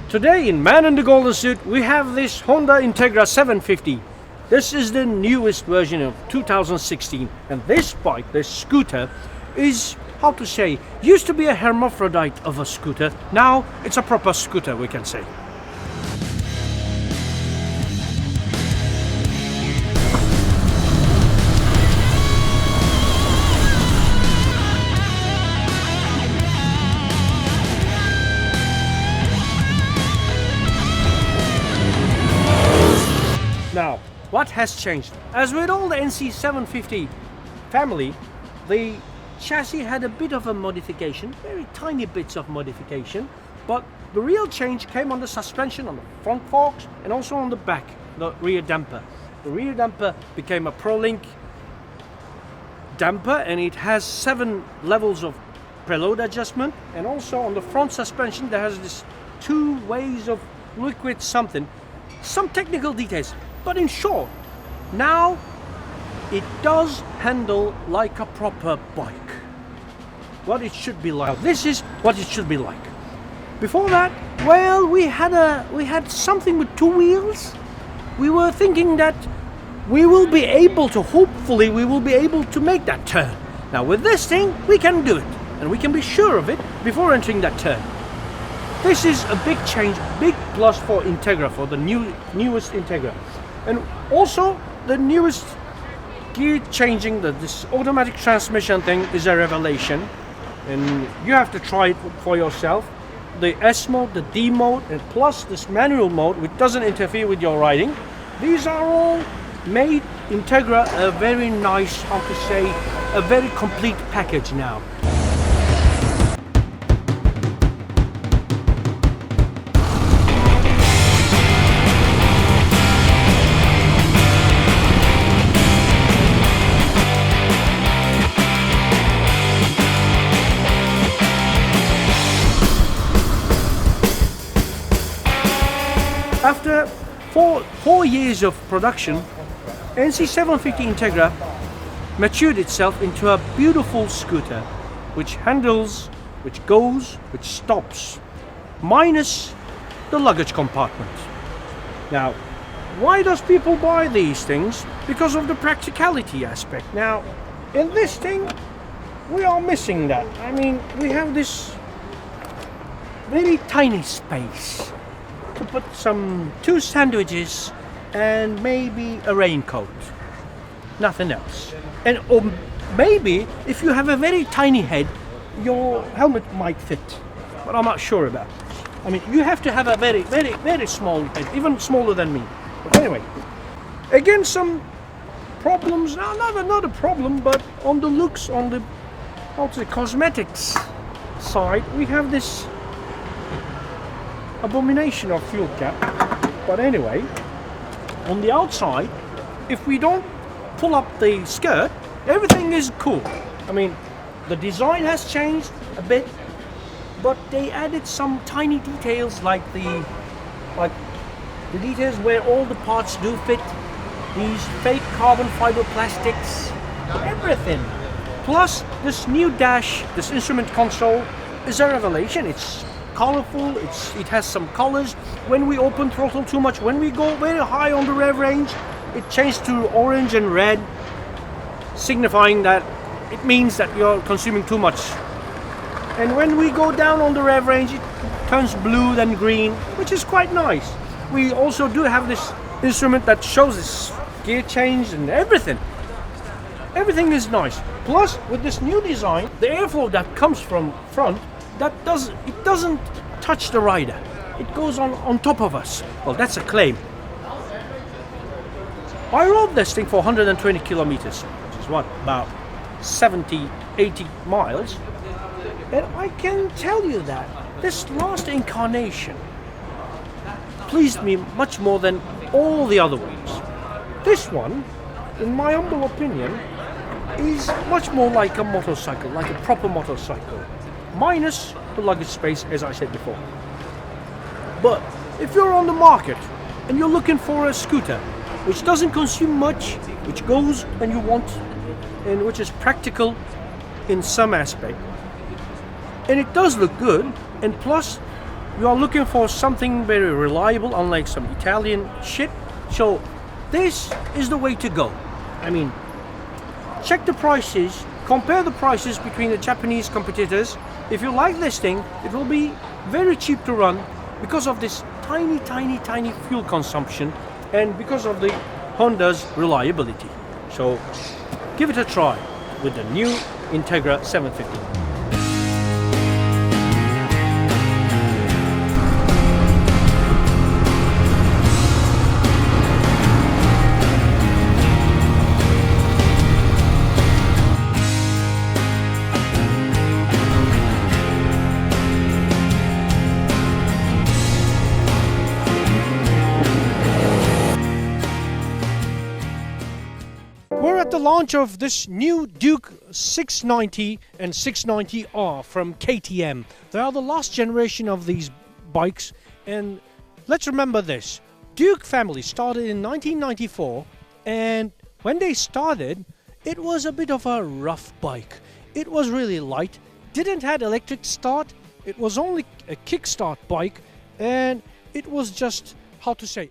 Today in Man in the Golden Suit we have this Honda Integra 750. This is the newest version of 2016, and this bike, this scooter, is, how to say, used to be a hermaphrodite of a scooter. Now it's a proper scooter, we can say. Now, what has changed? As with all the NC750 family, the chassis had a bit of a modification, very tiny bits of modification, but the real change came on the suspension, on the front forks, and also on the back, the rear damper. The rear damper became a ProLink damper, and it has 7 levels of preload adjustment, and also on the front suspension there has this 2 ways of liquid something, some technical details. But in short, now it does handle like a proper bike. What it should be like. This is what it should be like. Before that, well, we had something with 2 wheels. We were thinking that hopefully we will be able to make that turn. Now with this thing, we can do it, and we can be sure of it before entering that turn. This is a big change, big plus for Integra, for the newest Integra. And also the newest gear changing, this automatic transmission thing is a revelation, and you have to try it for yourself. The S mode, the D mode, and plus this manual mode, which doesn't interfere with your riding. These are all made Integra a very nice, how to say, a very complete package now. After four years of production, NC750 Integra matured itself into a beautiful scooter, which handles, which goes, which stops, minus the luggage compartment. Now, why does people buy these things? Because of the practicality aspect. Now, in this thing, we are missing that. I mean, we have this very tiny space to put 2 sandwiches and maybe a raincoat, nothing else. And or maybe if you have a very tiny head, your helmet might fit, but I'm not sure about. I mean, you have to have a very, very, very small head, even smaller than me. But anyway, again, some problems. No, not a problem, but on the looks, on the cosmetics side, we have this abomination of fuel cap. But anyway, on the outside, if we don't pull up the skirt, everything is cool. I mean, the design has changed a bit, but they added some tiny details like the details where all the parts do fit, these fake carbon fiber plastics, everything. Plus this new dash, this instrument console is a revelation. It's colorful, it has some colors. When we open throttle too much, when we go very high on the rev range, it changes to orange and red, signifying that it means that you're consuming too much. And when we go down on the rev range, it turns blue then green, which is quite nice. We also do have this instrument that shows this gear change and everything. Everything is nice. Plus, with this new design, the airflow that comes from front, it doesn't touch the rider. It goes on top of us. Well, that's a claim. I rode this thing for 120 kilometers, which is what, about 70, 80 miles. And I can tell you that this last incarnation pleased me much more than all the other ones. This one, in my humble opinion, is much more like a motorcycle, like a proper motorcycle, minus the luggage space, as I said before. But if you're on the market and you're looking for a scooter which doesn't consume much, which goes when you want, and which is practical in some aspect, and it does look good, and plus you are looking for something very reliable, unlike some Italian shit, so this is the way to go. I mean, check the prices, compare the prices between the Japanese competitors. If you like this thing, it will be very cheap to run because of this tiny fuel consumption and because of the Honda's reliability. So give it a try with the new Integra 750. We're at the launch of this new Duke 690 and 690R from KTM. They are the last generation of these bikes, and let's remember this. Duke family started in 1994, and when they started, it was a bit of a rough bike. It was really light, didn't have electric start, it was only a kickstart bike, and it was just, how to say, a